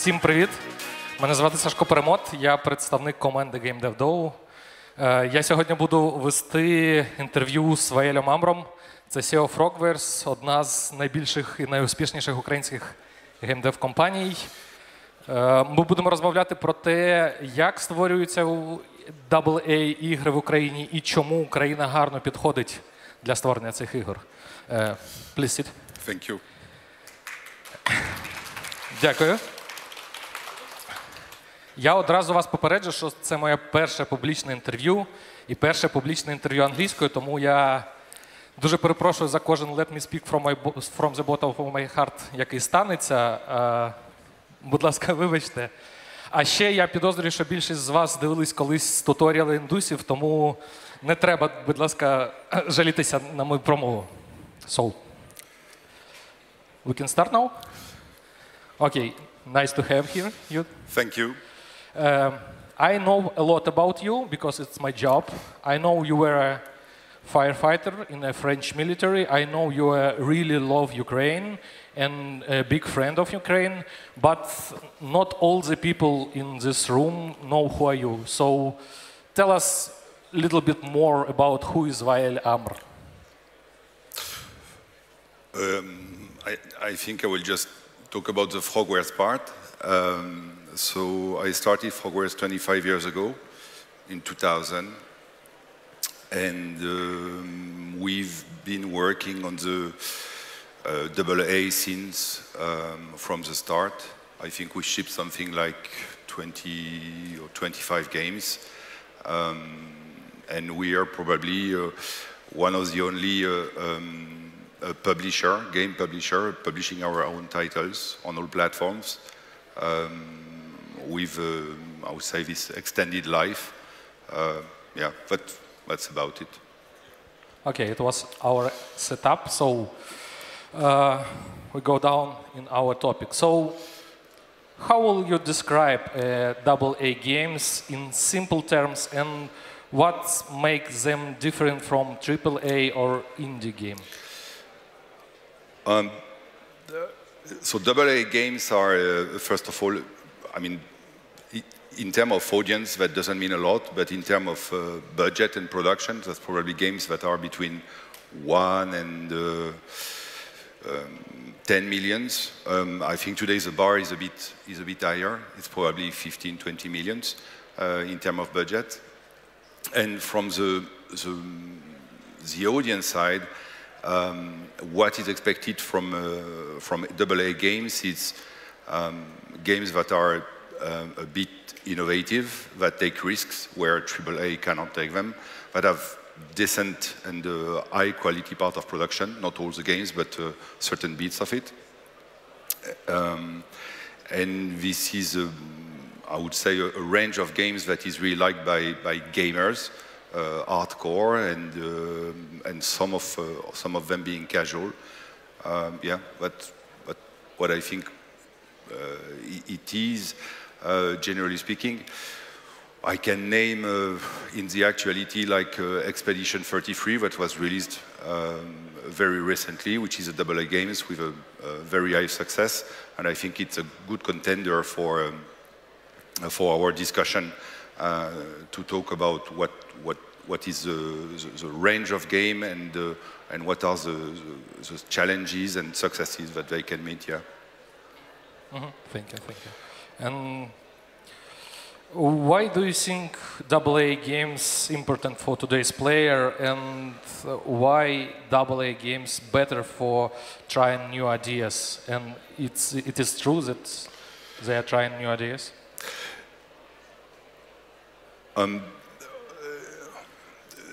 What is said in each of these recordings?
Всім привіт! Мене звати Сашко Перемот, я представник команди DOU. Я сьогодні буду вести інтерв'ю з Ваелем Амром. Це CEO Frogwares, одна з найбільших і найуспішніших українських геймдев-компаній. Ми будемо розмовляти про те, як створюються AA-ігри в Україні і чому Україна гарно підходить для створення цих ігор. Please sit. Thank you. Дякую. Я одразу вас попереджу, що це моє перше публічне інтерв'ю і перше публічне інтерв'ю англійською, тому я дуже перепрошую за кожен let me speak from the bottom of my heart, який станеться. Будь ласка, вибачте. А ще я підозрюю, що більшість з вас дивились колись туторіали індусів, тому не треба, будь ласка, жалітися на мою промову. So, we can start now? Okay, nice to have you. Thank you. I know a lot about you because it's my job. I know you were a firefighter in the French military. I know you really love Ukraine and a big friend of Ukraine, but not all the people in this room know who are you. So tell us a little bit more about who is Wael Amr. I think I will just talk about the Frogwares part. So I started Frogwares 25 years ago, in 2000, and we've been working on the AA since from the start. I think we shipped something like 20 or 25 games, and we are probably one of the only game publisher, publishing our own titles on all platforms. With, I would say, this extended life. Yeah, but that's about it. Okay, it was our setup, so we go down in our topic. So, how will you describe AA games in simple terms, and what makes them different from AAA or indie game? So AA games are, first of all, I mean, in terms of audience, that doesn't mean a lot, but in terms of budget and production, that's probably games that are between 1 and 10 millions. I think today the bar is a bit higher. It's probably 15, 20 millions in terms of budget. And from the audience side, what is expected from AA games is games that are a bit innovative, that take risks where AAA cannot take them, that have decent and high quality part of production, not all the games, but certain bits of it. And this is, I would say, a range of games that is really liked by gamers, hardcore, and some of them being casual. Yeah, but what I think it is, generally speaking, I can name in the actuality like Expedition 33 that was released very recently, which is a AA games with a very high success, and I think it's a good contender for our discussion to talk about what is the range of game and what are the challenges and successes that they can meet. Yeah. Thank you. And why do you think AA games important for today's player, and why AA games better for trying new ideas? And it is true that they are trying new ideas?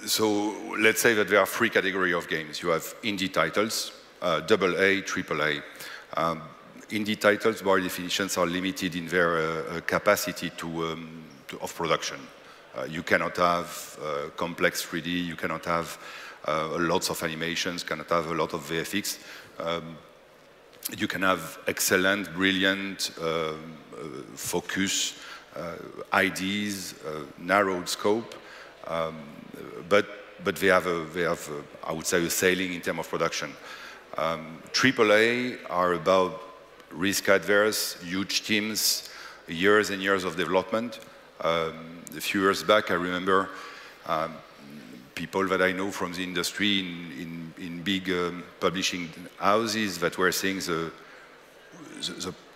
So let's say that there are three categories of games. You have indie titles, AA, AAA. Indie titles, by definition, are limited in their capacity of production. You cannot have complex 3D, you cannot have lots of animations, cannot have a lot of VFX. You can have excellent, brilliant focus, ideas, narrowed scope, but they have, I would say, a ceiling in terms of production. AAA are about risk adverse, huge teams, years and years of development. A few years back, I remember people that I know from the industry in big publishing houses that were saying the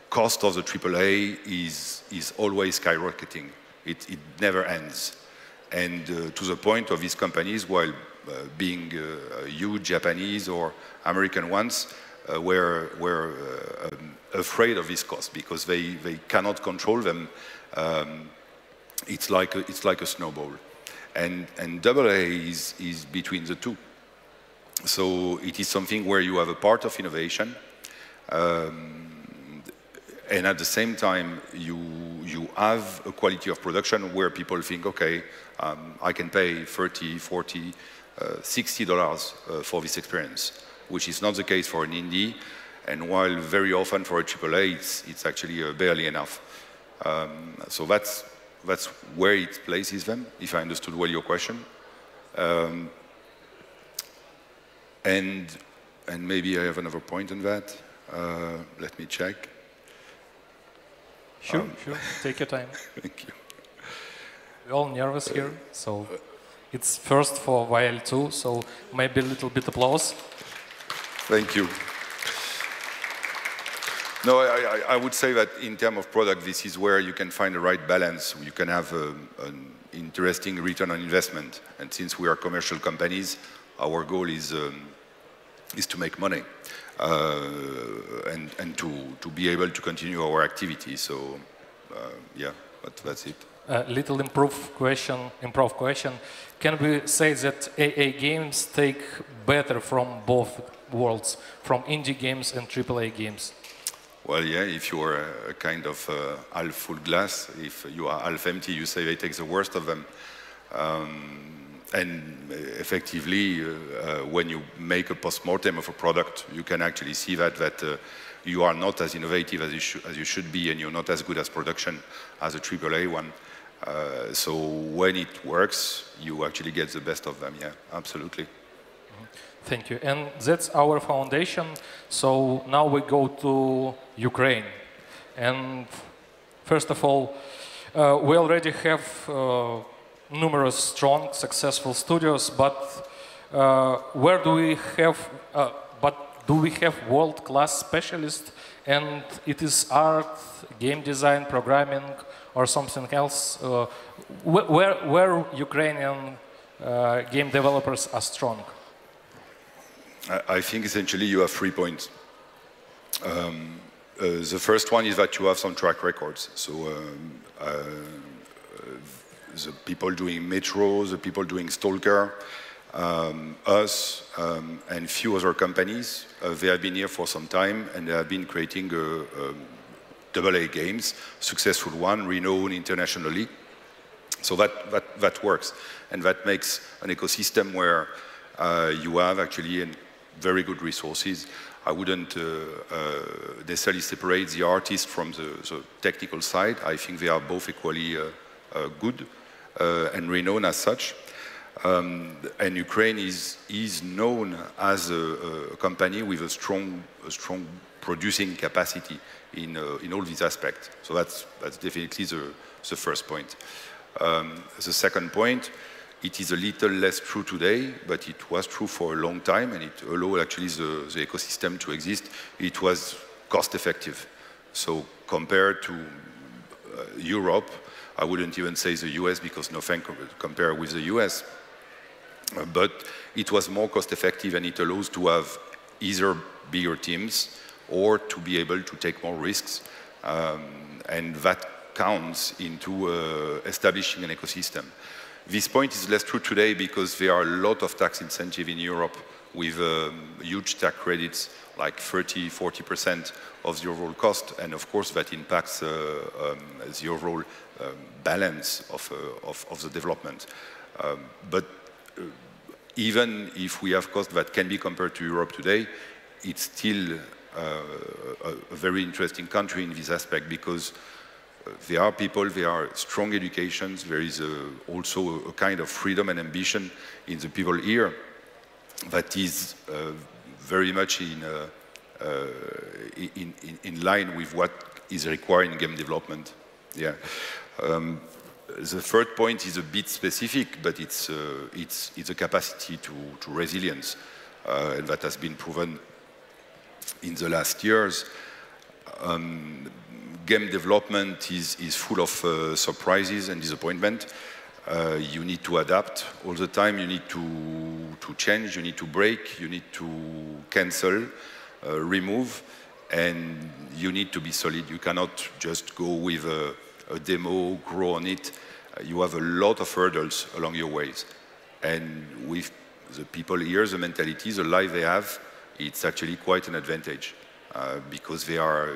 cost of the AAA is always skyrocketing. It never ends. And to the point of these companies, while being huge Japanese or American ones, were afraid of this cost because they cannot control them. It's like a snowball. And AA is between the two. So it is something where you have a part of innovation, and at the same time, you have a quality of production where people think, okay, I can pay $30, $40, $60 for this experience, which is not the case for an indie. And while very often for a AAA, it's actually barely enough. So that's where it places them, if I understood well your question. And maybe I have another point on that. Let me check. Sure, sure. Take your time. Thank you. We're all nervous here, so it's first for YL2, so maybe a little bit applause. Thank you. No, I would say that in terms of product, this is where you can find the right balance. You can have an interesting return on investment. And since we are commercial companies, our goal is to make money and to be able to continue our activity. So, yeah, but that's it. Little improv question. Can we say that AA games take better from both worlds, from indie games and AAA games? Well, yeah, if you are a kind of half full glass, if you are half empty, you say they take the worst of them. And effectively, when you make a post-mortem of a product, you can actually see that you are not as innovative as you should be, and you're not as good as production as a AAA one. So when it works, you actually get the best of them, yeah, absolutely. Thank you. And that's our foundation. So now we go to Ukraine. And first of all, we already have numerous strong, successful studios, but do we have world-class specialists? And it is art, game design, programming, or something else? Where Ukrainian game developers are strong? I think essentially you have 3 points. The first one is that you have some track records. So the people doing Metro, the people doing Stalker, us, and few other companies, they have been here for some time, and they have been creating AA games, successful one, renowned internationally. So that works, and that makes an ecosystem where you have actually very good resources. I wouldn't necessarily separate the artists from the technical side. I think they are both equally good and renowned as such. And Ukraine is known as a company with a strong producing capacity in all these aspects. So that's definitely the first point. The second point, it is a little less true today, but it was true for a long time, and it allowed actually the ecosystem to exist. It was cost effective. So compared to Europe, I wouldn't even say the US because nothing compare with the US, but it was more cost effective, and it allows to have either bigger teams or to be able to take more risks, and that counts into establishing an ecosystem. This point is less true today because there are a lot of tax incentive in Europe with huge tax credits, like 30–40% of the overall cost, and of course that impacts the overall balance of the development. But even if we have costs that can be compared to Europe today, it's still a very interesting country in this aspect because there are people, there are strong educations, there is also a kind of freedom and ambition in the people here that is very much in line with what is required in game development. Yeah. The third point is a bit specific, but it's a capacity to resilience, and that has been proven in the last years. Game development is full of surprises and disappointment. You need to adapt all the time. You need to change. You need to break. You need to cancel, remove, and you need to be solid. You cannot just go with a demo, grow on it. You have a lot of hurdles along your ways. And with the people here, the mentality, the life they have, it's actually quite an advantage because they are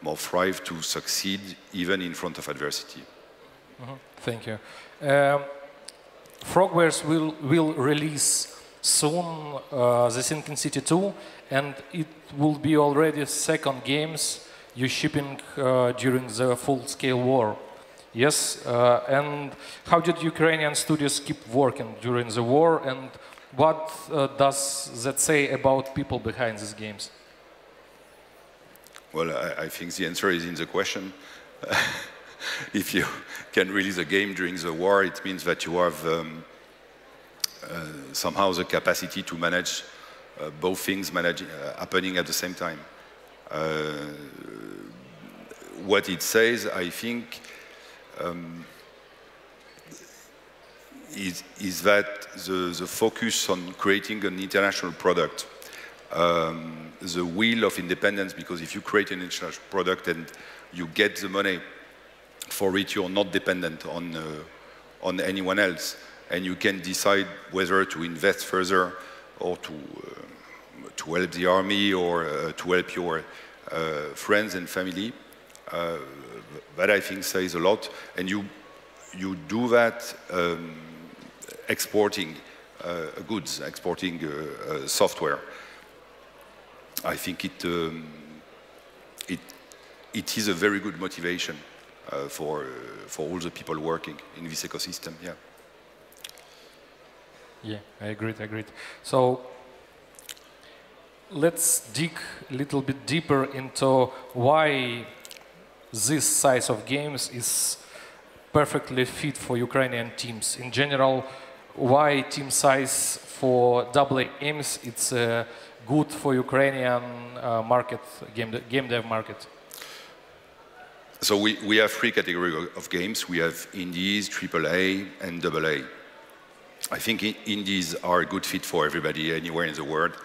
more thrive to succeed even in front of adversity. Mm-hmm. Thank you. Frogwares will release soon the Sinking City 2, and it will be already second games you shipping during the full-scale war. Yes, and how did Ukrainian studios keep working during the war, and what does that say about people behind these games? Well, I think the answer is in the question. If you can release a game during the war, it means that you have somehow the capacity to manage both things happening at the same time. What it says, I think, is that the focus on creating an international product, the will of independence, because if you create an international product and you get the money for it, you're not dependent on anyone else, and you can decide whether to invest further or to help the army or to help your friends and family. That I think says a lot, and you do that exporting goods, exporting software. I think it is a very good motivation for all the people working in this ecosystem. Yeah. Yeah, I agree. So let's dig a little bit deeper into why this size of games is perfectly fit for Ukrainian teams. In general, why team size for AA games it's good for Ukrainian market, game dev market? So we have three categories of games. We have indies, AAA, and AA. I think indies are a good fit for everybody anywhere in the world.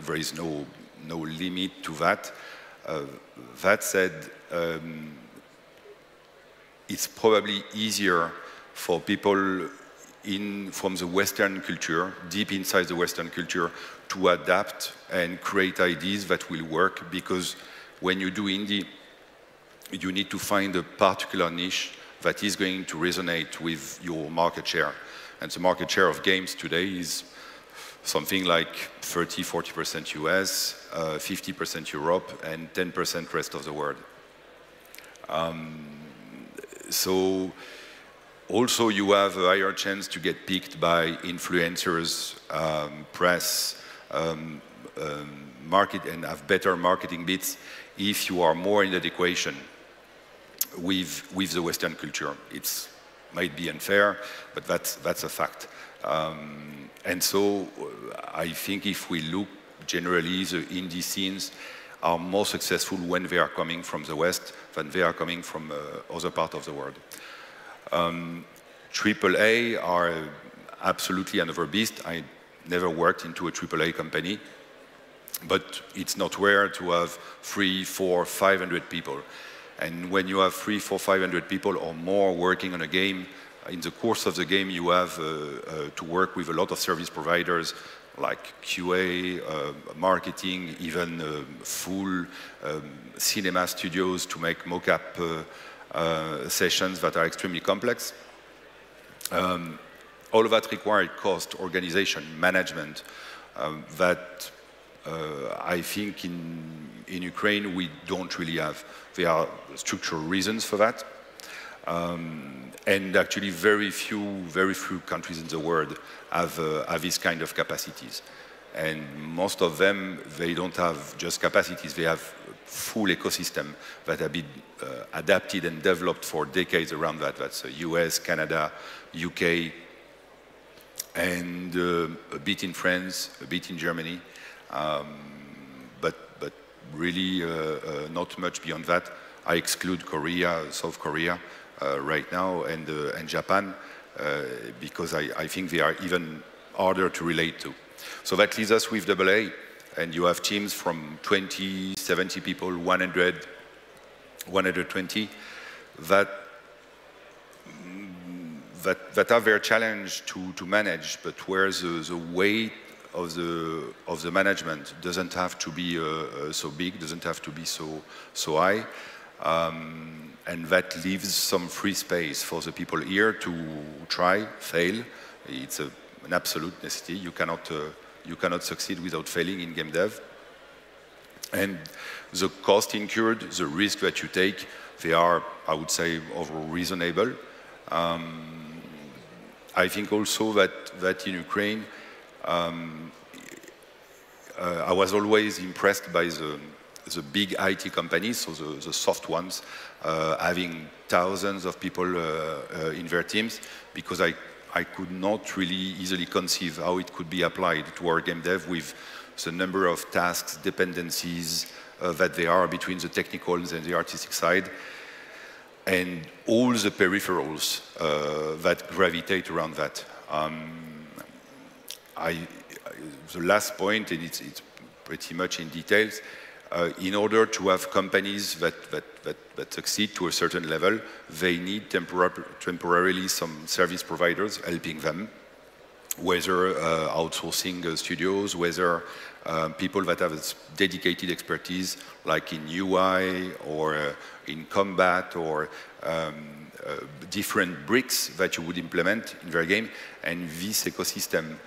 There is no limit to that. That said, it's probably easier for people from the Western culture, deep inside the Western culture, to adapt and create ideas that will work, because when you do indie, you need to find a particular niche that is going to resonate with your market share. And the market share of games today is something like 30–40% US, 50% Europe, and 10% rest of the world. So also you have a higher chance to get picked by influencers, press, market, and have better marketing bits if you are more in that equation with the Western culture. It might be unfair, but that's a fact. And so I think if we look generally, the indie scenes are more successful when they are coming from the West than they are coming from other parts of the world. AAA are absolutely another beast. I never worked into a AAA company, but it's not rare to have 300, 400, 500 people. And when you have 300, 400, 500 people or more working on a game, in the course of the game you have to work with a lot of service providers like QA, marketing, even full cinema studios to make mock-up sessions that are extremely complex. All of that required cost, organization, management, that I think in Ukraine we don't really have. There are structural reasons for that. And actually very few countries in the world have these kind of capacities. And most of them, they don't have just capacities, they have full ecosystem that have been adapted and developed for decades around that. That's US, Canada, UK, and a bit in France, a bit in Germany, but really not much beyond that. I exclude Korea, South Korea right now, and Japan, because I think they are even harder to relate to. So that leaves us with AA, and you have teams from 20, 70 people, 100, 120, that are their challenge to manage, but where the weight of the management doesn't have to be so big, doesn't have to be so high, and that leaves some free space for the people here to try, fail. It's an absolute necessity. You cannot succeed without failing in game dev. And the cost incurred, the risk that you take, they are, I would say, overall reasonable. I think also that in Ukraine, I was always impressed by the big IT companies, so the soft ones, having thousands of people in their teams, because I could not really easily conceive how it could be applied to our game dev with the number of tasks, dependencies that there are between the technicals and the artistic side, and all the peripherals that gravitate around that. The last point, and it's pretty much in details, in order to have companies that succeed to a certain level, they need temporarily some service providers helping them, whether outsourcing studios, whether people that have dedicated expertise, like in UI or in combat, or different bricks that you would implement in their game. And this ecosystem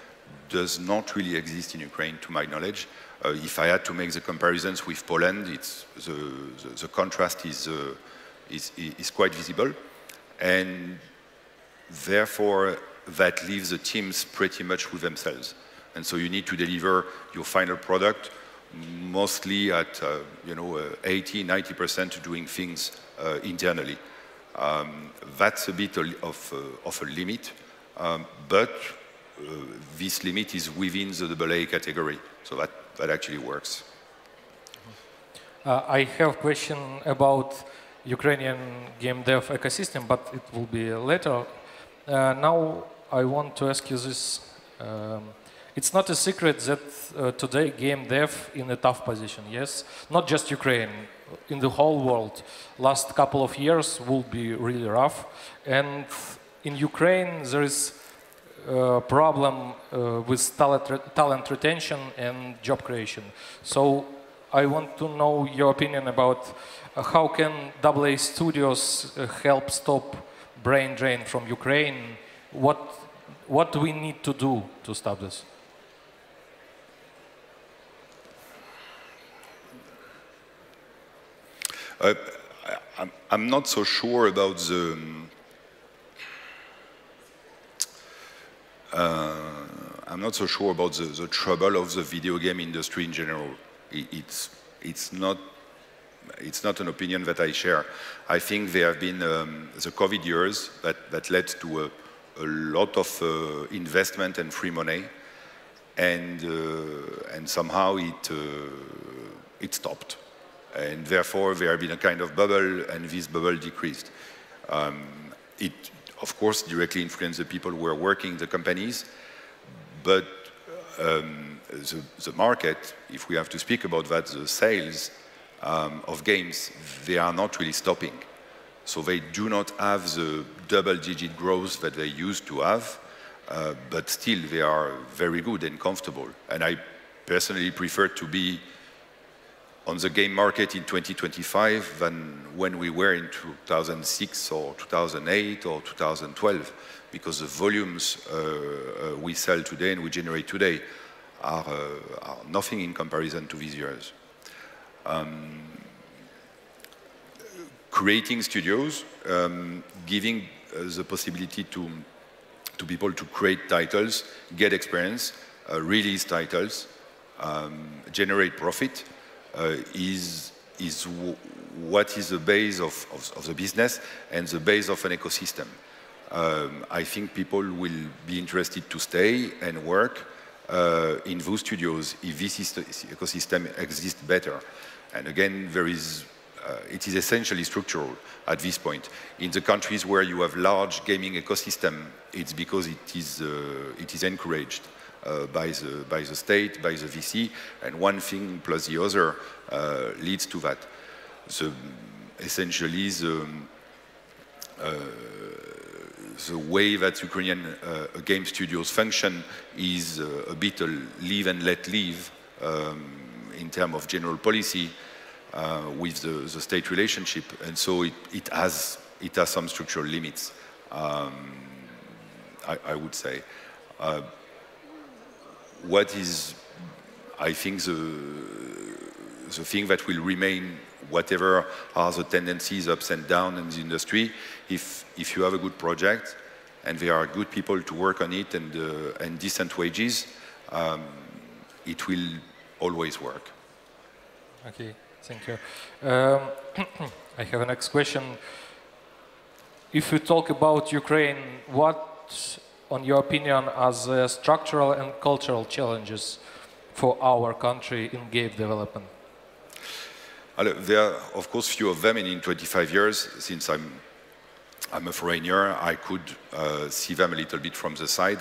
does not really exist in Ukraine, to my knowledge. If I had to make the comparisons with Poland, the contrast is quite visible, and therefore that leaves the teams pretty much with themselves. And so you need to deliver your final product mostly at 80–90% doing things internally. That's a bit of a limit, but this limit is within the AA category, so that actually works. I have a question about Ukrainian game dev ecosystem, but it will be later. Now I want to ask you this. It's not a secret that today game dev in a tough position, yes? Not just Ukraine, in the whole world. Last couple of years will be really rough. And in Ukraine there is a problem with talent retention and job creation. So I want to know your opinion about how can AA studios help stop brain drain from Ukraine? What do we need to do to stop this? I'm not so sure about the the trouble of the video game industry in general. It's not an opinion that I share. I think there have been the COVID years that led to a lot of investment and free money, and somehow it stopped. And therefore, there has been a kind of bubble, and this bubble decreased. It, of course, directly influenced the people who are working the companies, but the market, if we have to speak about that, the sales of games, they are not really stopping. So they do not have the double-digit growth that they used to have, but still they are very good and comfortable. And I personally prefer to be on the game market in 2025 than when we were in 2006 or 2008 or 2012, because the volumes we sell today and we generate today are nothing in comparison to these years. Creating studios, giving the possibility to people to create titles, get experience, release titles, generate profit is what is the base of the business and the base of an ecosystem. I think people will be interested to stay and work in those studios if this ecosystem exists better. And again, it is essentially structural at this point. In the countries where you have large gaming ecosystem, it's because it is encouraged by the state, by the VC, and one thing plus the other leads to that. Essentially, the way that Ukrainian game studios function is a bit a live and let live in terms of general policy with the state relationship, and so it has some structural limits. I would say. What is, I think, the thing that will remain, whatever are the tendencies ups and downs in the industry, if you have a good project and there are good people to work on it and decent wages, it will always work. Okay, thank you. I have a next question. If you talk about Ukraine, what, on your opinion, are the structural and cultural challenges for our country in game development? There are, of course, few of them, and in 25 years, since I'm a foreigner, I could see them a little bit from the side.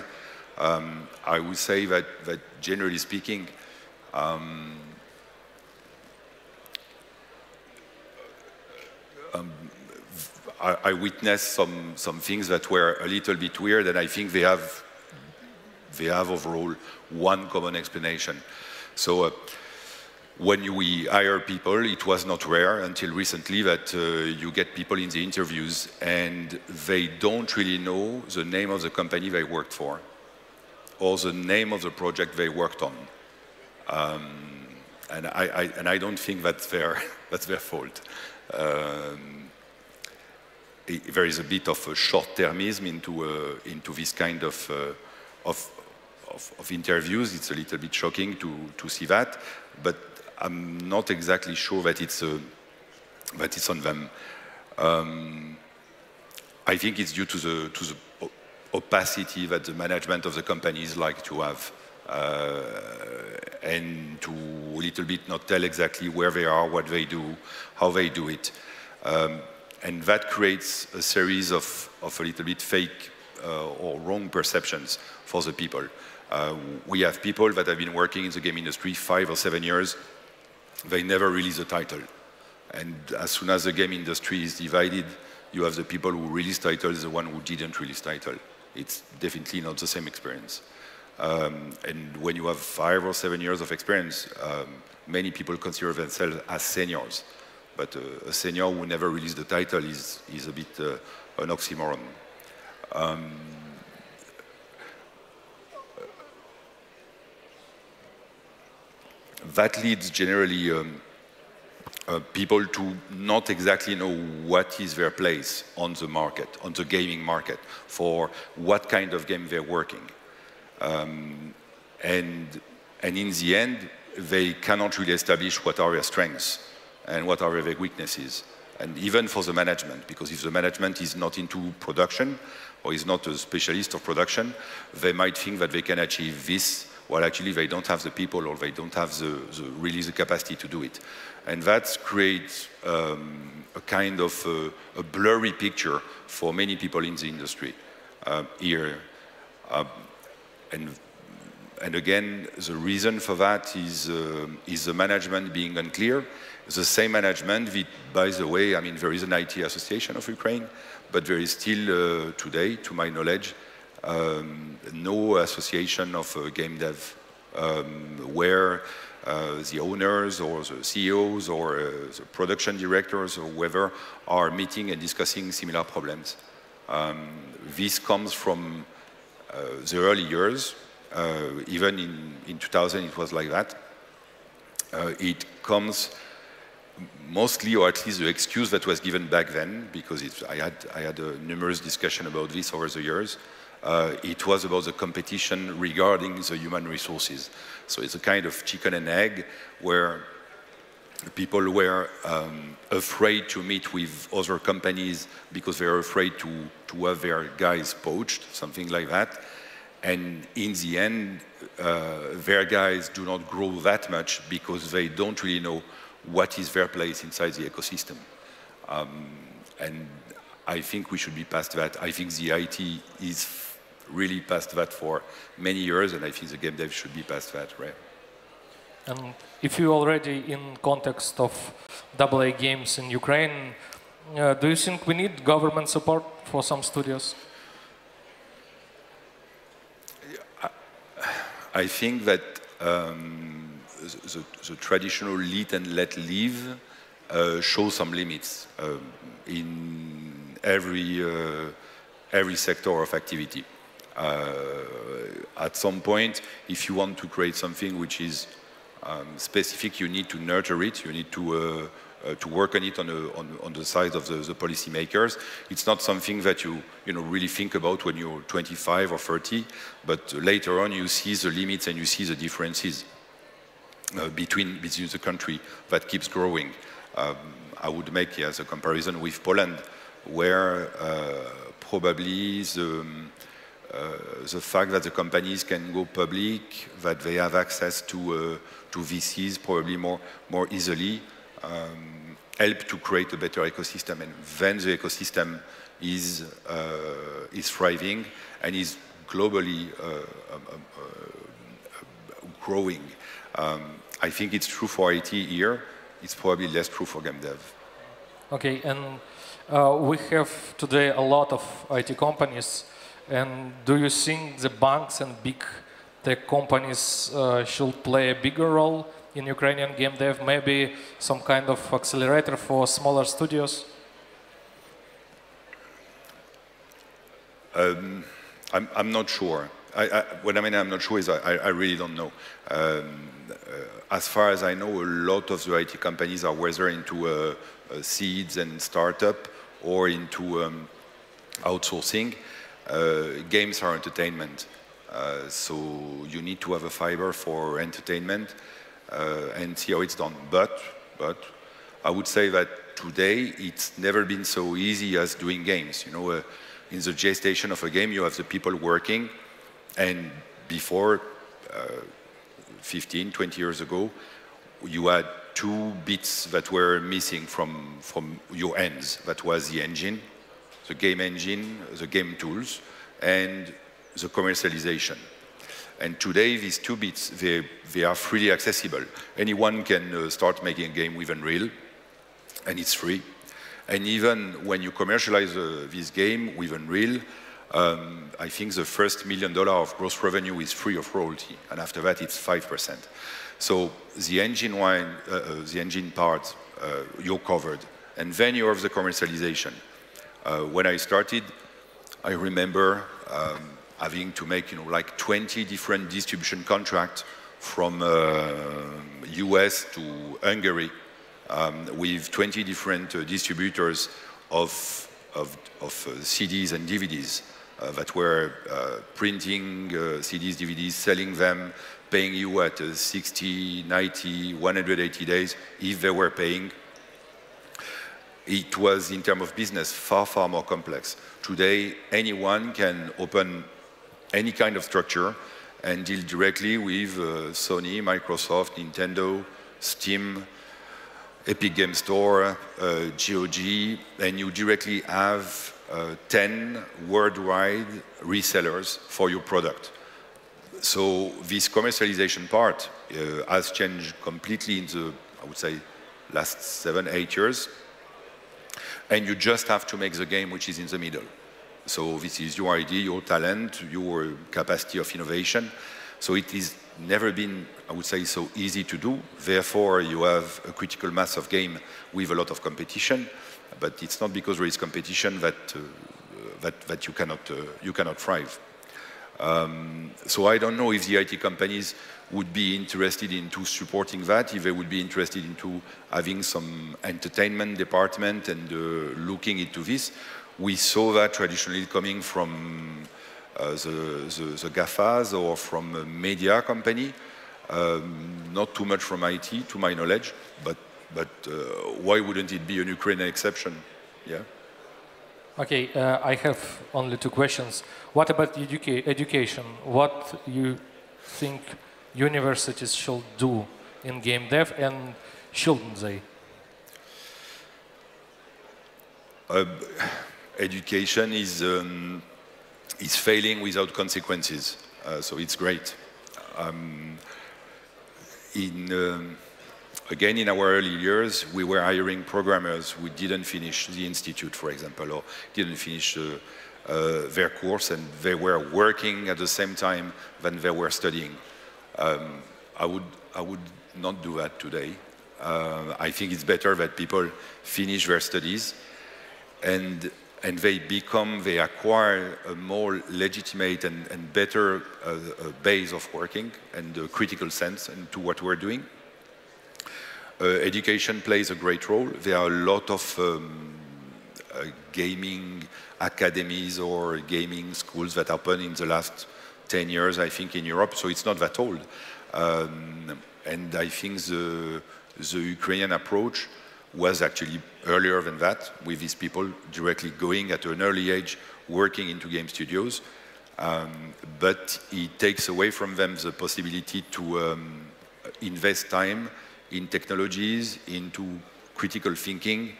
I would say that generally speaking, I witnessed some things that were a little bit weird, and I think they have overall one common explanation. So when we hire people, it was not rare until recently that you get people in the interviews and they don't really know the name of the company they worked for or the name of the project they worked on. And I don't think that's their fault. There is a bit of a short-termism into this kind of interviews. It's a little bit shocking to see that, but I'm not exactly sure that it's on them. I think it's due to the opacity that the management of the companies like to have, and to a little bit not tell exactly where they are, what they do, how they do it. And that creates a series of a little bit fake or wrong perceptions for the people. We have people that have been working in the game industry 5 or 7 years. They never release a title. And as soon as the game industry is divided, you have the people who release titles, the one who didn't release title. It's definitely not the same experience. And when you have 5 or 7 years of experience, many people consider themselves as seniors. But a senior who never released the title is a bit an oxymoron. That leads generally people to not exactly know what is their place on the market, on the gaming market, for what kind of game they're working. And in the end, they cannot really establish what are their strengths and what are their weaknesses. And even for the management, because if the management is not into production or is not a specialist of production, they might think that they can achieve this, while actually they don't have the people or they don't have really the capacity to do it. And that creates a kind of a blurry picture for many people in the industry here. And again, the reason for that is the management being unclear. The same management, by the way, I mean, there is an IT association of Ukraine, but there is still today, to my knowledge, no association of game dev where the owners or the CEOs or the production directors or whoever are meeting and discussing similar problems. This comes from the early years. Even in 2000 it was like that. It comes mostly, or at least the excuse that was given back then, because I had a numerous discussion about this over the years, It was about the competition regarding the human resources. So it's a kind of chicken and egg where people were afraid to meet with other companies because they were afraid to have their guys poached, something like that. And in the end, their guys do not grow that much because they don't really know what is their place inside the ecosystem. And I think we should be past that. I think the IT is really past that for many years, and I think the game dev should be past that, right? And if you already in context of AA games in Ukraine, do you think we need government support for some studios? I think that the traditional lead and let live shows some limits in every sector of activity. At some point, if you want to create something which is specific, you need to nurture it, you need to work on it on the side of the policymakers. It's not something that you really think about when you're 25 or 30, but later on you see the limits and you see the differences between the country that keeps growing. I would make a comparison with Poland, where probably the fact that the companies can go public, that they have access to VCs probably more easily, help to create a better ecosystem, and then the ecosystem is thriving and is globally growing. I think it's true for IT here. It's probably less true for game dev. Okay, and we have today a lot of IT companies. And do you think the banks and big tech companies should play a bigger role in Ukrainian game dev? Maybe some kind of accelerator for smaller studios? I'm not sure. What I mean I'm not sure is I really don't know. As far as I know, a lot of the IT companies are whether into seeds and startup or into outsourcing. Games are entertainment, so you need to have a fiber for entertainment and see how it's done. But I would say that today it's never been so easy as doing games. You know, in the gestation of a game, you have the people working, and before 15, 20 years ago, you had two bits that were missing from your ends. That was the engine, the game engine, the game tools, and the commercialization. And today, these two bits, they are freely accessible. Anyone can start making a game with Unreal, and it's free. And even when you commercialize this game with Unreal, I think the first $1 million of gross revenue is free of royalty, and after that, it's 5%. So the engine part, you're covered. And then you have the commercialization. When I started, I remember having to make, like 20 different distribution contracts from US to Hungary with 20 different distributors of CDs and DVDs that were printing CDs, DVDs, selling them, paying you at 60, 90, 180 days if they were paying. It was, in terms of business, far, far more complex. Today, anyone can open any kind of structure and deal directly with Sony, Microsoft, Nintendo, Steam, Epic Game Store, GOG, and you directly have 10 worldwide resellers for your product. So this commercialization part has changed completely in the, I would say, last 7, 8 years. And you just have to make the game which is in the middle. So this is your idea, your talent, your capacity of innovation. So it has never been, I would say, so easy to do. Therefore, you have a critical mass of game with a lot of competition. But it's not because there is competition that you cannot thrive. So I don't know if the IT companies would be interested into supporting that, if they would be interested into having some entertainment department and looking into this. We saw that traditionally coming from the GAFAs or from a media company. Not too much from IT, to my knowledge, but why wouldn't it be an Ukrainian exception? Yeah. Okay, I have only two questions. What about education? What you think universities should do in game dev, and shouldn't they? Education is failing without consequences, so it's great. Again, in our early years, we were hiring programmers who didn't finish the institute, for example, or didn't finish their course, and they were working at the same time when they were studying. I would not do that today. I think it's better that people finish their studies and they acquire a more legitimate and better base of working and a critical sense into what we're doing. Education plays a great role. There are a lot of gaming academies or gaming schools that happened in the last 10 years, I think, in Europe, so it's not that old. And I think the Ukrainian approach was actually earlier than that, with these people directly going at an early age, working into game studios. But it takes away from them the possibility to invest time in technologies, into critical thinking,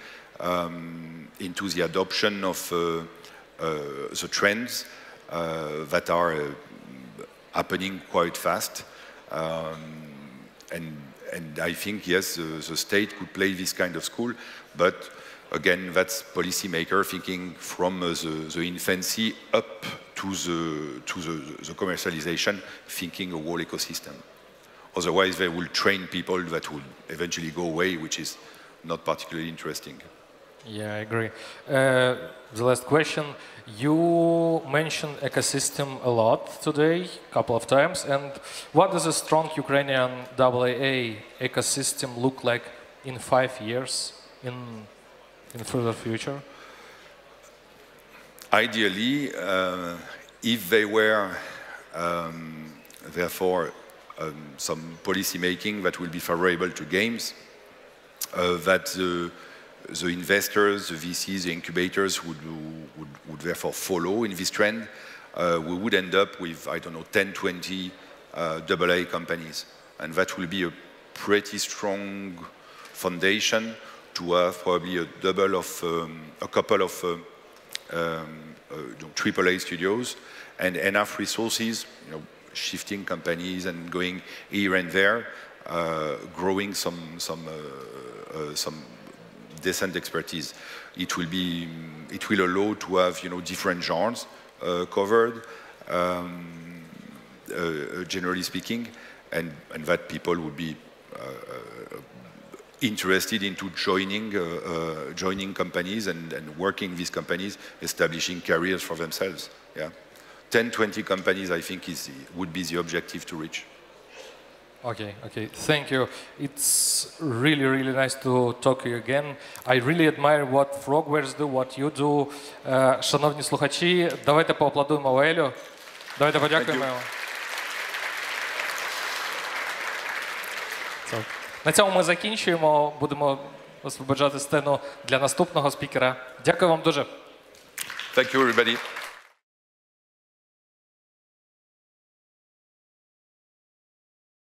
into the adoption of the trends that are happening quite fast. And I think, yes, the state could play this kind of school, but again, that's policymaker thinking from the infancy up to the commercialization, thinking a whole ecosystem. Otherwise, they will train people that will eventually go away, which is not particularly interesting. Yeah, I agree. The last question. You mentioned ecosystem a lot today, a couple of times. And what does a strong Ukrainian AA ecosystem look like in 5 years, in further future? Ideally, if they were, therefore, some policy making that will be favorable to games, that the investors, the VCs, the incubators would therefore follow in this trend, we would end up with, I don't know, 10, 20 AA companies. And that will be a pretty strong foundation to have probably a couple of AAA studios and enough resources, shifting companies and going here and there, growing some decent expertise. It will allow to have different genres covered, generally speaking, and that people would be interested into joining companies and working with companies, establishing careers for themselves. Yeah, 10, 20 companies, I think, would be the objective to reach. Okay, thank you. It's really, really nice to talk to you again. I really admire what Frogwares do, what you do. Шановні слухачі, давайте поаплодуємо Ваелю. Давайте подякуємо йому. На цьому ми закінчуємо. Будемо освободжати сцену для наступного спікера. Дякую вам дуже. Thank you, everybody.